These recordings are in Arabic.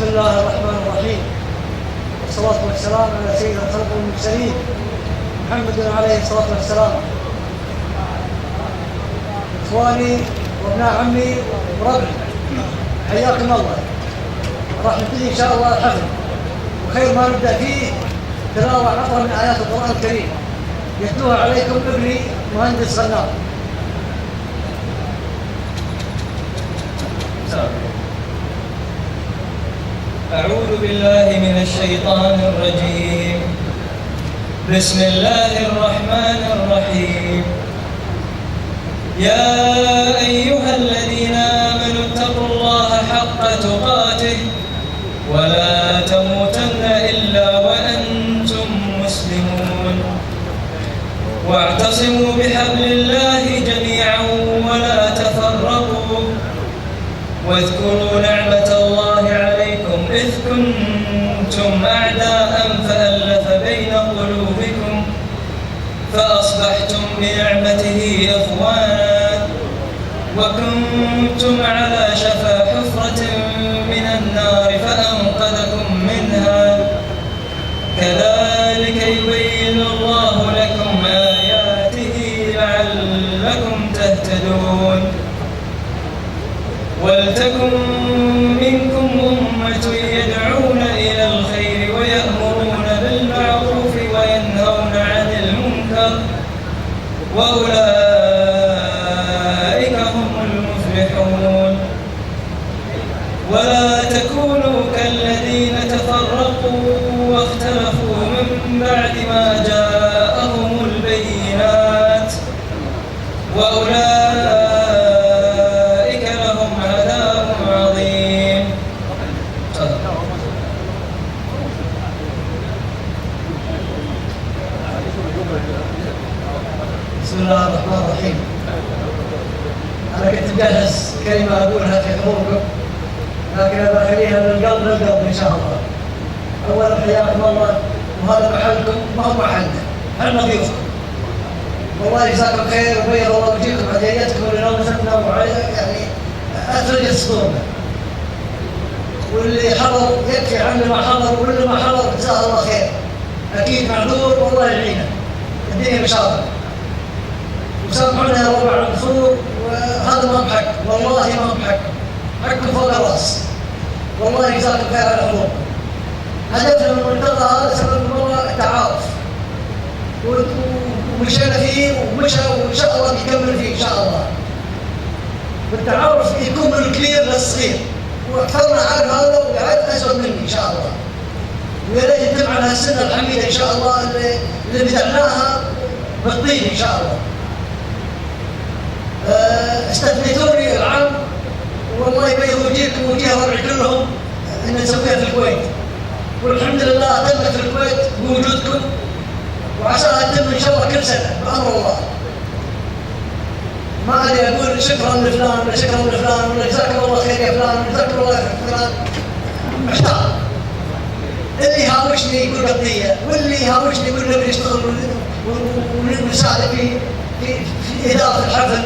بسم الله الرحمن الرحيم، والصلاة والسلام على سيد الخلق والمرسلين محمد عليه الصلاة والسلام. إخواني وابناء عمي وربعي، حياكم الله. راح نبتدي إن شاء الله الحفل، وخير ما نبدأ فيه تلاوة عطرة من آيات القرآن الكريم يتلوها عليكم ابني مهندس غنام. أعوذ بالله من الشيطان الرجيم. بسم الله الرحمن الرحيم. يا أيها الذين آمنوا اتقوا الله حق تقاته ولا تموتن إلا وأنتم مسلمون، واعتصموا بحبل الله جميعا ولا تفرقوا، واذكروا نعمة الله عليكم إذ كنتم أعداء فألف بين قلوبكم فأصبحتم بنعمته إخوانا، وكنتم على شفا حفرة من النار فأنقذكم منها، كذلك يبين الله لكم آياته لعلكم تهتدون. ولتكن منكم أمة يدعون إلى الخير ويأمرون بالمعروف وينهون عن المنكر، وأولئك هم المفلحون. ولا تكونوا كالذين تفرقوا واختلفوا من بعد ما جاءهم البينات، وأولئك بسم الله الرحمن الرحيم. أنا كنت مجهز كلمة أقولها في حضوركم، لكن أنا بخليها من القلب للقلب إن شاء الله. أولا حياكم الله، وهذا محلكم ما هو محلنا، حنا ضيوفكم. والله يجزاكم خير وبيض الله وجهكم هديتكم لنومتنا يعني أثرجت صدورنا. واللي حضر يكفي عنه ما حضر، واللي ما حضر جزاه الله خير. أكيد معذور والله يعينه. الدنيا مشاغل. وسامحونا يا رب على الدخول، وهذا ما بحق، والله ما بحق، حقكم فوق الراس. والله يجزاكم خير على حضوركم. هدفنا من الملتقى هذا سبب المرة التعارف، ومشينا فيه ومشى، وان شاء الله بيكمل فيه ان شاء الله. والتعارف يكون من الكبير للصغير، واكثرنا عارف هذا ويعد اسود مني ان شاء الله. ويا ريت نتم على هالسنه الحميده ان شاء الله اللي بدعناها بالطين ان شاء الله. استثنيتوني العام، والله يبيض وجهكم وجه ربعي كلهم ان نسويها في الكويت، والحمد لله تمت في الكويت بوجودكم، وعساها تتم ان شاء الله كل سنه بامر الله. ما علي اقول شكرا لفلان ولا شكرا لفلان ولا جزاكم الله خير يا فلان ولا جزاكم الله خير فلان، محتار. اللي يهاوشني يقول قضيه، واللي يهاوشني يقول نبي نشتغل ونساعد في اداره الحفل،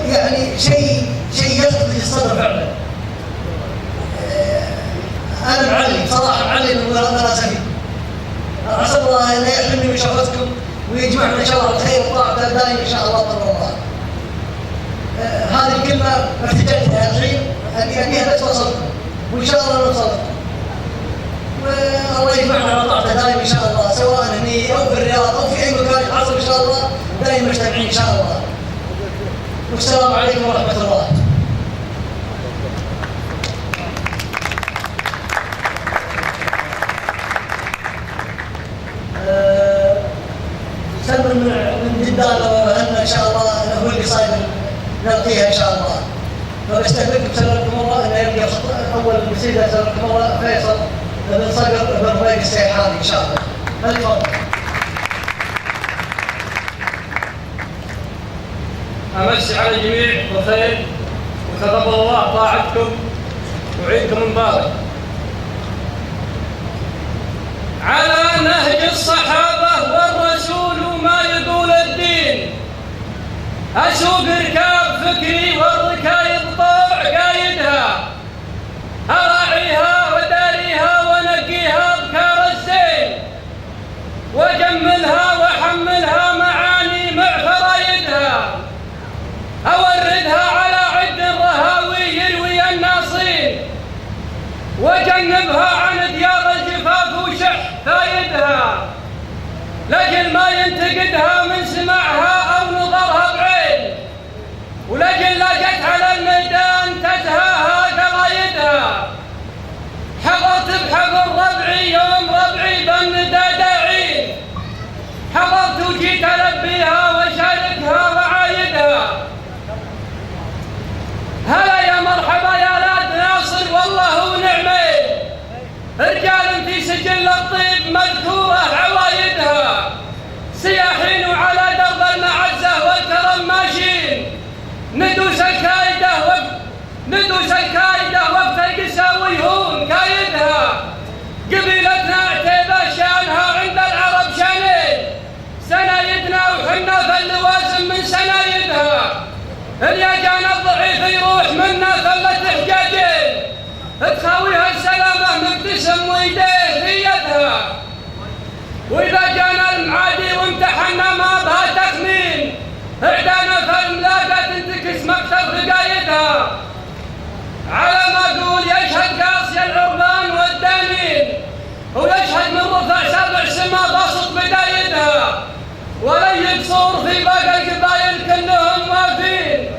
يعني شيء يقضي الصدر فعلا. انا معلم صراحه، معلم ولا سبيل. عسى الله ان يحرمني من شرفتكم ويجمعنا ان شاء الله الخير والطاعه دائما ان شاء الله طول الله. هذه الكلمه ارتجلتها الحين ابيها بس وصلكم، وان شاء الله نوصلكم. والله يجمعنا على طاعته دائما ان شاء الله، سواء هني او في الرياض او في اي مكان حصل ان شاء الله، دائما مجتمعين ان شاء الله. والسلام عليكم ورحمه الله. سلم من جدان وهنا ان شاء الله هو اللي صاير نلقيها ان شاء الله. فبستهدفكم سلامكم الله ان يلقى اول قصيده سلامكم الله فيصل بن صقر بن ربيع السيحاني ان شاء الله. فليتفضل. امسي على الجميع بالخير، وتقبل الله طاعتكم وعيدكم مبارك. على نهج الصحابة والرسول ما يقول الدين، أسوق ركاب فكري والركايب طوع قايدها، أراعيها وجنبها عن ديار الجفاف وشح فايدها، لجل ما ينتقدها من سمعها أو نظرها بعين، ولجل لا جت على الميدان تزهاها قرايدها. حضرت بحفر ربعي يوم ربعي بالندى داعين، حضرت وجيت ألبيها وشاركها وعايدها. هلا يا مرحبا يا لاد ناصر والله ونعمين، رجال في سجل الطيب مذكورة عوايدها، سياحين وعلى درب المعزة والكرم ماشين، ندوس الكايدة وقت القساوي هون كايدها. قبيلتنا عتيبة شانها عند العرب شانين، سنايدنا وحنا في اللوازم من سنايدها. اللي كان الضعيف يروح منا ثلة حجاجين، تخاويها السلامة مبتسم ويديه في يدها. وإذا جانا المعادي وامتحنا ما بها تخمين، اعدانا في الملاقة تنتكس مكتب رقايدها. على ما اقول يشهد قاصي العربان والدانين، ويشهد من رفع سبع سما بسط بدايدها. ولن يقصور في باقي القبائل كلهم وافين،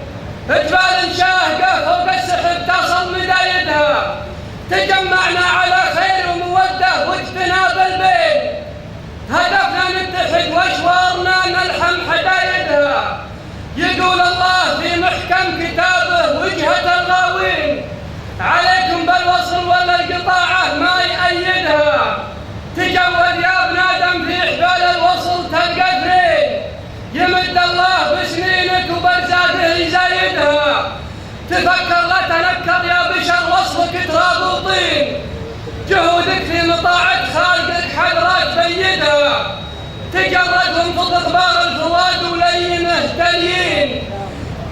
جبال شاهقة فوق السحب تصل مدايدها. تجمعنا على خير ومودة واجتناب البين، هدفنا نتحد واشوارنا نلحم حدايدها. يقول الله في محكم كتابه وجهة الغاوين، عليكم بالوصل ولا القطاعة ما يأيدها. تجود يا ابن آدم في حبال الوصل تلقى فرين، يمد الله بسنينك وبرزاقه يزايدها. تفكر لا تنكر يا بشر وصلك تراب وطين، جهودك في مطاعة خالقك حضرات بيدها. تجردهم في اخبار الفواد ولينه تليين،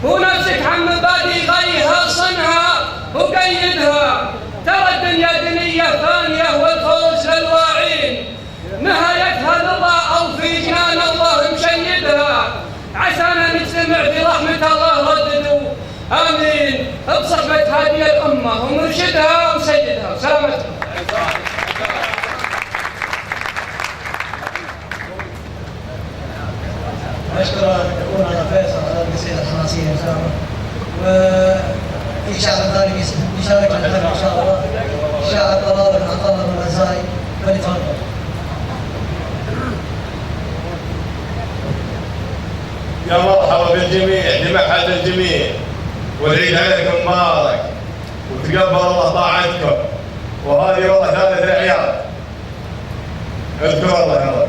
ونفسك عن مبادئ غيها صنها وقيدها. ترى الدنيا دنيا ثانية والفوز للواعين، نهايتها رضا أو في جنان الله مشيدها. عسانا نجتمع في رحمة الله رددوا آمين بصحبة هذه الأمة ومرشدها وسيدها. سلامتكم. أشكر أخونا فيصل على القصيدة الحماسية إن شاء الله، وفي شعر ثاني يشاركنا الثاني إن شاء الله، شاعر طلال بن عطا الله الغزالي فليتفضل. يا مرحبا بالجميع لمعهد الجميع، والعيد عليكم مبارك، وتقبل الله طاعتكم. وهذه والله ثالث الأعياد، اذكر الله يا رب.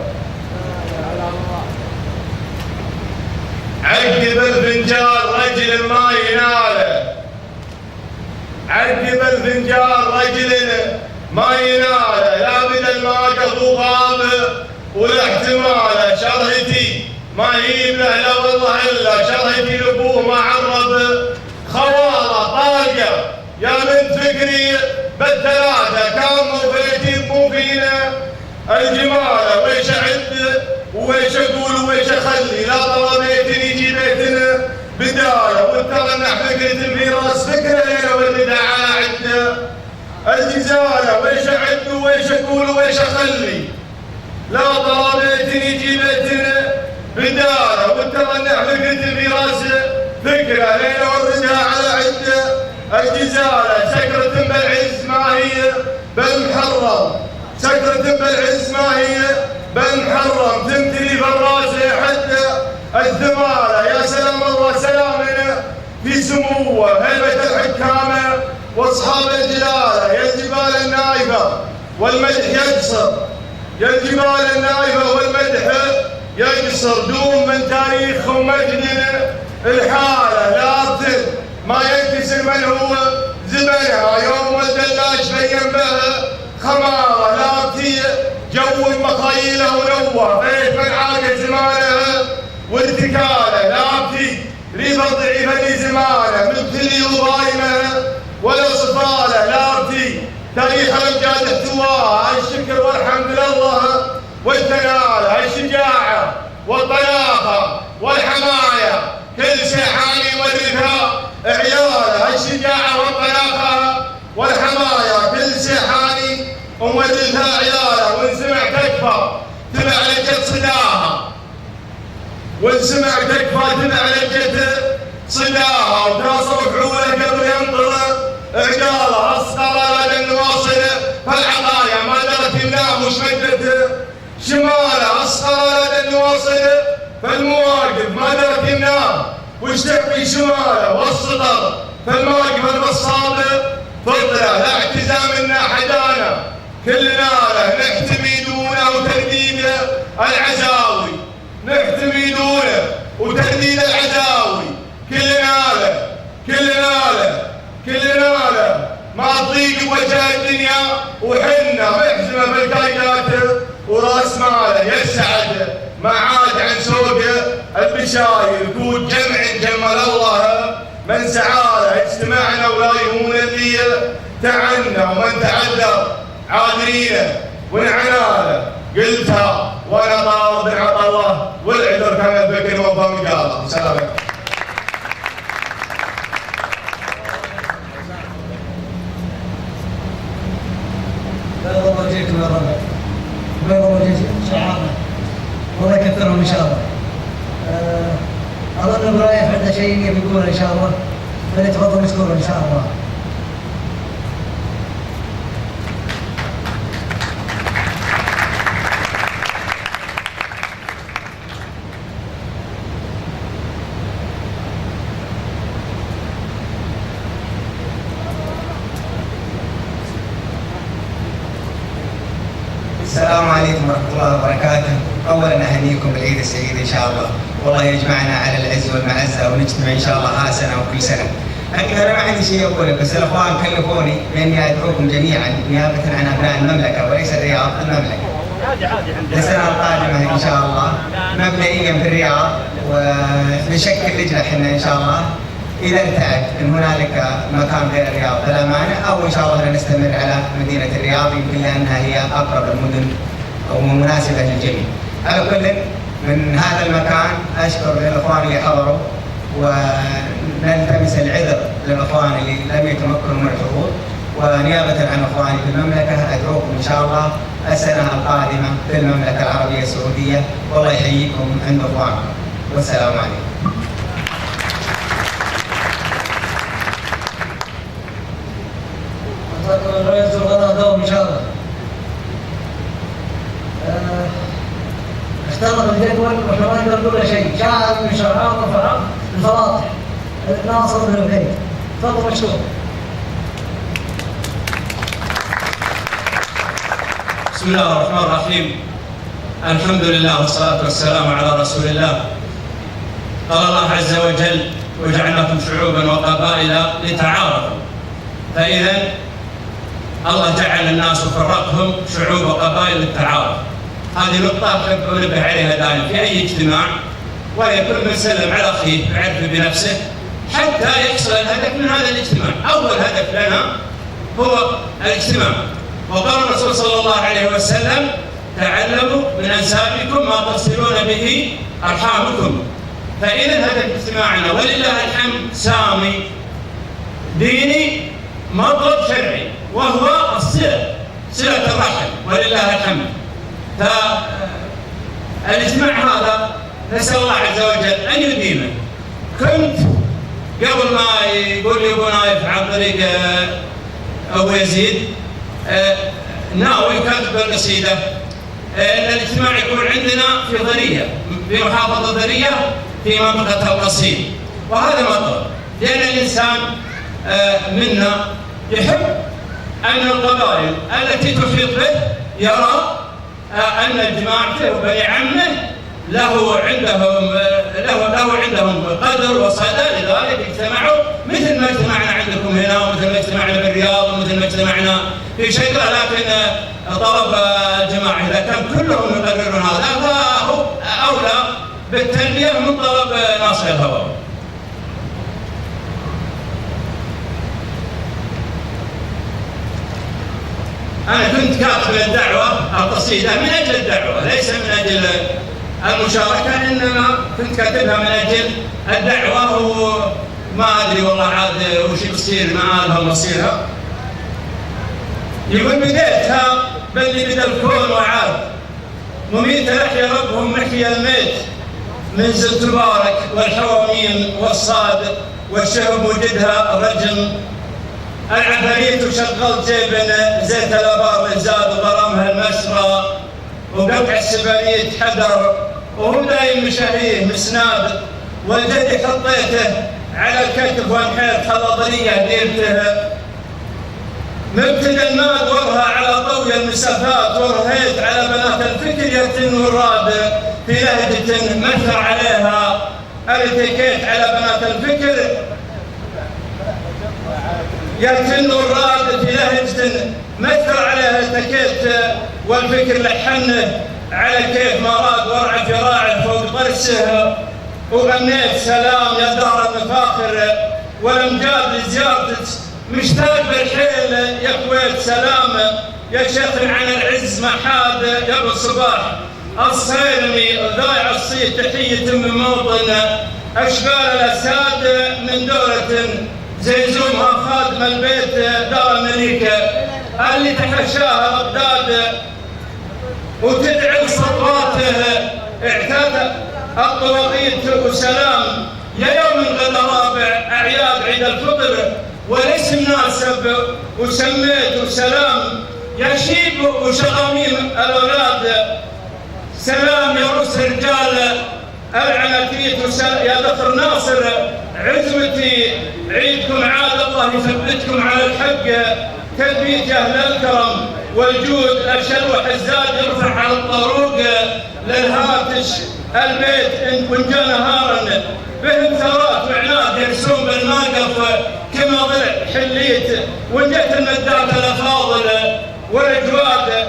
عقب الفنجان رجل ما يناله، عقب الفنجان رجل ما يناله، لا بدل ما قضوا غابه ولا شرهتي ما هي بله والله الا شرهتي لابوه ما عرب خواله طالقه يا بنت فكري بالثلاثه كانوا بيتي مو فينا الجماله. ويش اعد ويش اقول ويش اخلي، لا طلبيتني يجي بيتنا بدايه، وترى فكره الميراث فكره لنا والندى على عدنا الجزاله. ويش اعد ويش اقول ويش اخلي، لا طلبيتني يجي بيتنا بدايه، وترى فكره الميراث فكره لنا والندى على عدنا الجزاله. سكرة بالعز ما هي بالمحرم، سكرة بالعز ما هي بالمحرم، تمتلي بالراس حتى الثمالة. يا سلام الله سلامنا في سموه، هيبة الحكامة واصحاب الجلالة. يا الجبال النايفة والمدح يقصر، يا الجبال النايفة والمدح يقصر، دوم من تاريخ ومجدنا الحالة. لا ابتل ما ينكسر من هو زمنها، يوم والدلاش بين بها خمارة. لا ابتي جو مخيله ونوه، بيت من عاقل زمانها وارتكاله. لا ابتي ريبه ضعيفه لزمانه، مبتلي وضايمه ولا صفاله. لا ابتي تاريخ الامجاد احتواها، الشكر والحمد لله والتناله، الشجاعه والطلاقه والحمايه، كل شيء حامي ورثها عياله. الشجاعه والطلاقه والحمايه، كل شيء ومدلتها عيالها، وإن سمع تكفى تبع لجة صداها، وإن سمع تكفى تبع لجة صداها، وتاصل فعوله قبل ينطلق عقالها، أصغر لدى الواصلة فالعطايا ما درت النام وش مدته شماله، أصغر لدى الواصلة فالمواقف ما درت النام وش تعطي شماله، والسطر فالمواقف البصابة فضله، لا اعتزام لنا حدانا كلنا له، نحتمي دونه وترديد العزاوي، نحتمي دونه وترديد العزاوي، كلنا له كلنا له كلنا له، ما تضيق وجه الدنيا وحنا محزمه بالكاينات وراس ماله، يسعد ما عاد عن سوق البشاير، كود جمع جمل الله من سعاله، اجتماعنا ولا يهون اللي تعنا، ومن تعذر عاذرينه ونعناله، قلتها وانا طارد عطى الله والعذر كان الفكر وفهم قاله. سلام عليكم. بيض الله وجهكم يا رب، بيض الله وجه شعارنا، والله يكثرهم ان شاء الله. اظن ابو رايح عنده شيء يبي يقوله ان شاء الله، فليتفضل مشكورا ان شاء الله. السلام عليكم ورحمة الله وبركاته. أولاً أهنيكم بالعيد السعيد إن شاء الله، والله يجمعنا على العز والمعزة ونجتمع إن شاء الله ها سنة وكل سنة. أنا ما عندي شيء أقوله، بس الأخوان كلفوني بإني أدعوكم جميعاً نيابة عن أبناء المملكة وليس الرياض، المملكة. السنة القادمة إن شاء الله مبدئياً في الرياض، ونشكل لجنة حنا إن شاء الله إذا ارتأت أن هنالك مكان غير الرياض بالأمانة، أو إن شاء الله نستمر على مدينة الرياض، يمكن لأنها هي أقرب المدن ومناسبة للجميع. على كل من هذا المكان أشكر الإخوان اللي حضروا، ونلتمس العذر للإخوان اللي لم يتمكنوا من الحضور، ونيابة عن إخواني في المملكة أدعوكم إن شاء الله السنة القادمة في المملكة العربية السعودية، والله يحييكم عند إخوانكم، والسلام عليكم. الرئيس والغناء دوم ان شاء الله. اختلط الجدول واحنا ما نقدر نقول شيء، شاعر من شعراء وفرع الفواضح ناصر بن البيت. تفضل مشكور. بسم الله الرحمن الرحيم. الحمد لله والصلاة والسلام على رسول الله. قال الله عز وجل: وجعلناكم شعوبا وقبائل لتعارفوا. فإذا الله جعل الناس وفرقهم شعوب وقبائل للتعارف. هذه نقطة أحب أنبه عليها دائما في أي اجتماع، وهي كل من سلم على أخيه يعرف بنفسه حتى يحصل الهدف من هذا الاجتماع. أول هدف لنا هو الاجتماع، وقال الرسول صلى الله عليه وسلم: تعلموا من أنسابكم ما تصلون به أرحامكم. فإذا هدف اجتماعنا ولله الحمد سامي ديني مطلب شرعي، وهو الصلة، صلة الرحم ولله الحمد. فالاجتماع هذا نسأل الله عز وجل أن يديمه. كنت قبل ما يقول لي أبو نايف عن طريق أبو يزيد ناوي كاتب القصيدة أن الاجتماع يكون عندنا في ضرية، في محافظة ضرية في منطقة القصيم، وهذا مطلب، لأن الإنسان منا يحب أن القبائل التي تحيط به يرى أن جماعته وبني عمه له عندهم قدر وصدى، لذلك اجتمعوا مثل ما اجتمعنا عندكم هنا، ومثل ما اجتمعنا بالرياض، ومثل ما اجتمعنا في شقرة. لكن طلب الجماعة إذا كان كلهم يقررون هذا فهو أولى بالتلبية من طلب ناصر الهوى. أنا كنت كاتب الدعوة القصيدة من أجل الدعوة، ليس من أجل المشاركة، إنما كنت كاتبها من أجل الدعوة، وما أدري والله عاد وش يصير معها مصيرها. يقول بديتها بل اللي بدا الكون وعاد. مميت لحيا ربهم محيا الميت، منزل تبارك والحواميم والصاد والشهب وجدها الرجم. العفاريت وشغلت جيبن زيت الابار والزاد وغرامها المسرى، وقطع السباريت حذر وهو دايم مشاهيه مسناد. والجدي حطيته على الكتف وانحيت خلاضريه ديرته، مبتدى الماد ورها على طوي المسافات، ورهيت على بنات الفكر يتن وراد في لهجة مثر عليها. التكيت على بنات الفكر يتن وراد في لهجة مثر عليها. التكيت والفكر لحنه على كيف ما راد ورع فراعه فوق طرسه. وغنيت سلام يا دار المفاخر والامجاد لزيارتك، مشتاق بالحيل يا كويت سلام يا شيخ عن العز محاد يا ابو الصباح الصيرمي ضايع الصيد. تحية من موطن اشبال الاساد من دولة زيزومها خادم البيت دار المليكة اللي تحشاها بغداد وتدعي صلواته. اعتاد الطواغيت وسلام يا يوم غدا رابع اعياد عيد الفطر والاسم ناسب وسميت وسلام يا شيب وشغاميم الاولاد. سلام يا رؤوس رجال العناتيت يا ذكر ناصر عزوتي. عيدكم عاد الله يثبتكم على الحق، تثبيت يا اهل الكرم والجود. الشلوح الزاد يرفع على الطروق للهاتش البيت وان جاء نهارا بهم ثرات وعناد يرسون بالماقف كما ضلع حليت. وان جت المدات الافاضل والاجواد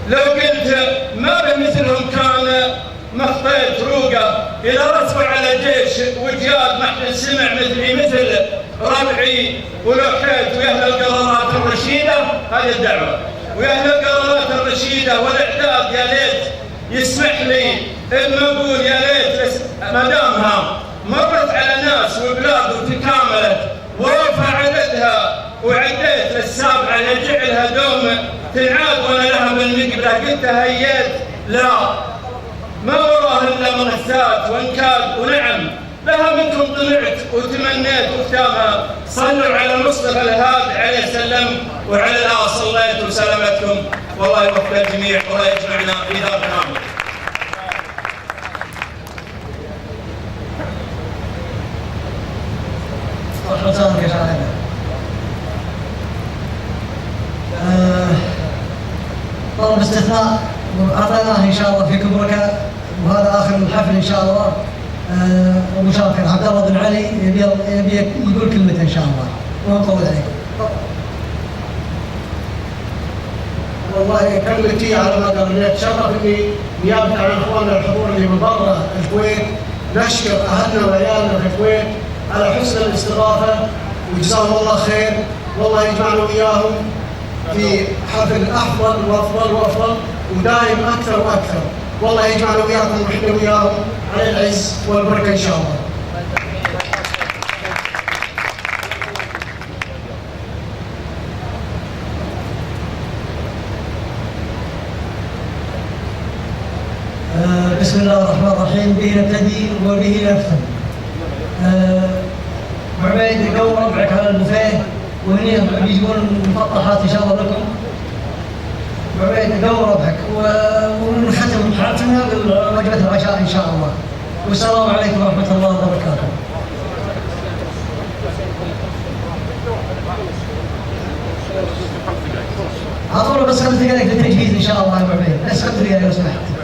لو قلت ما بمثلهم كان مخطيت روقه. اذا رتبوا على جيش وجياد ما حد سمع مثلي مثل ربعي ولوحيت ويا اهل القرارات الرشيده. هذه الدعوه ويا اهل القرارات الرشيده والاعداد يا ليت يسمح لي ان اقول يا ليت ما دامها مرت على ناس وبلاد وتكاملت ورفع عددها وعديت للسابعه لجعلها دوم تنعاد وانا لها بالمقبله. قلت هيت لا ما وراه الا منسات وانكاد ونعم لها منكم طلعت وتمنيت وختامها. صلوا على المصطفى الهادي عليه السلام وعلى الاله صليت وسلامتكم. والله يوفق الجميع والله يجمعنا في دار الامن. رحمتك يا شاهد. طلب استثناء اعطيناه ان شاء الله في كبرك، وهذا اخر الحفل ان شاء الله. ابو شاكر عبد الله بن علي يبي يقول كلمه ان شاء الله ونطول عليكم. والله كلمتي على ما قال تشرف اني نيابه عن اخواننا الحضور اللي من برا الكويت نشكر اهلنا وعيالنا في الكويت على حسن الاستضافه وجزاهم الله خير. والله يجمعنا وياهم في حفل افضل وافضل وافضل ودائم اكثر واكثر. والله يجمعنا وياكم ونحن وياهم على العز والبركه ان شاء الله. بسم الله الرحمن الرحيم. به نبتدي وبه نختم. عبيد قوم ربعك على البوفيه وهني بيجون مفطحات ان شاء الله لكم. عبيد قوم ربعك ونختم حالتنا بوجبه العشاء ان شاء الله. والسلام عليكم ورحمه الله وبركاته. اعطونا بس 5 دقائق للتجهيز ان شاء الله يا عبيد، بس 5 دقائق لو سمحت.